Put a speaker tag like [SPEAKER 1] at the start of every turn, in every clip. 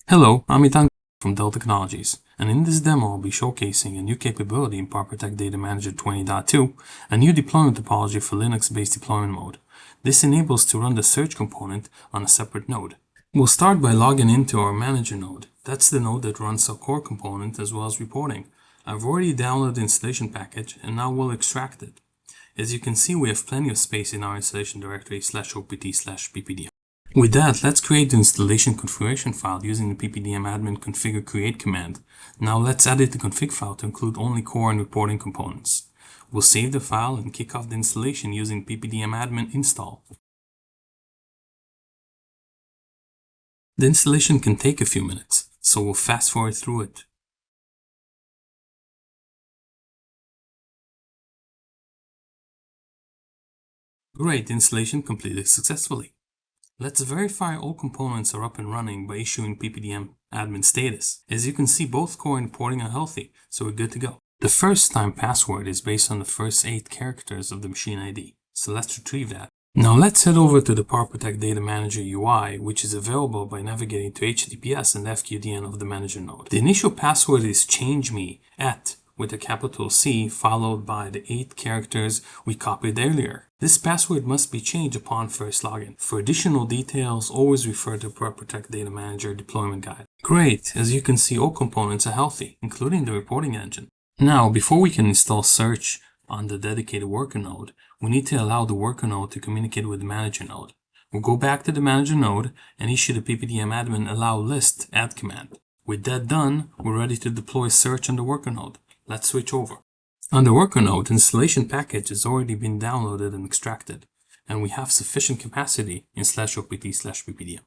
[SPEAKER 1] Hello, I'm Itan from Dell Technologies, and in this demo I'll be showcasing a new capability in PowerProtect Data Manager 20.2, a new deployment topology for Linux-based deployment mode. This enables to run the search component on a separate node. We'll start by logging into our manager node. That's the node that runs our core component as well as reporting. I've already downloaded the installation package and now we'll extract it. As you can see, we have plenty of space in our installation directory /opt/ppdm. With that, let's create the installation configuration file using the PPDM admin configure create command. Now let's edit the config file to include only core and reporting components. We'll save the file and kick off the installation using PPDM admin install. The installation can take a few minutes, so we'll fast forward through it. Great, installation completed successfully. Let's verify all components are up and running by issuing PPDM admin status. As you can see, both core and reporting are healthy, so we're good to go. The first time password is based on the first 8 characters of the machine ID, so let's retrieve that. Now let's head over to the PowerProtect Data Manager UI, which is available by navigating to HTTPS and FQDN of the manager node. The initial password is change_me with a capital C followed by the 8 characters we copied earlier. This password must be changed upon first login. For additional details, always refer to PowerProtect Data Manager deployment guide. Great, as you can see, all components are healthy, including the reporting engine. Now, before we can install search on the dedicated worker node, we need to allow the worker node to communicate with the manager node. We'll go back to the manager node and issue the PPDM admin allow list add command. With that done, we're ready to deploy search on the worker node. Let's switch over. On the worker node, installation package has already been downloaded and extracted, and we have sufficient capacity in /opt/ppdm.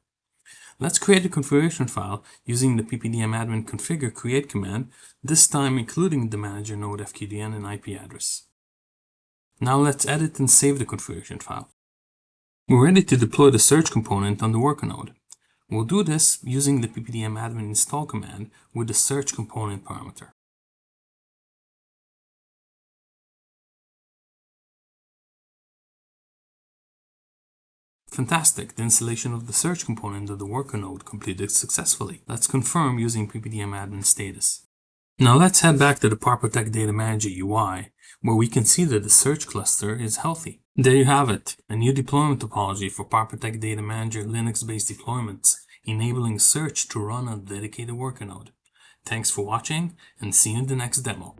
[SPEAKER 1] Let's create a configuration file using the PPDM admin configure create command, this time including the manager node FQDN and IP address. Now let's edit and save the configuration file. We're ready to deploy the search component on the worker node. We'll do this using the PPDM admin install command with the search component parameter. Fantastic, the installation of the search component of the worker node completed successfully. Let's confirm using PPDM admin status. Now let's head back to the PowerProtect Data Manager UI, where we can see that the search cluster is healthy. There you have it, a new deployment topology for PowerProtect Data Manager Linux-based deployments, enabling search to run on the dedicated worker node. Thanks for watching, and see you in the next demo.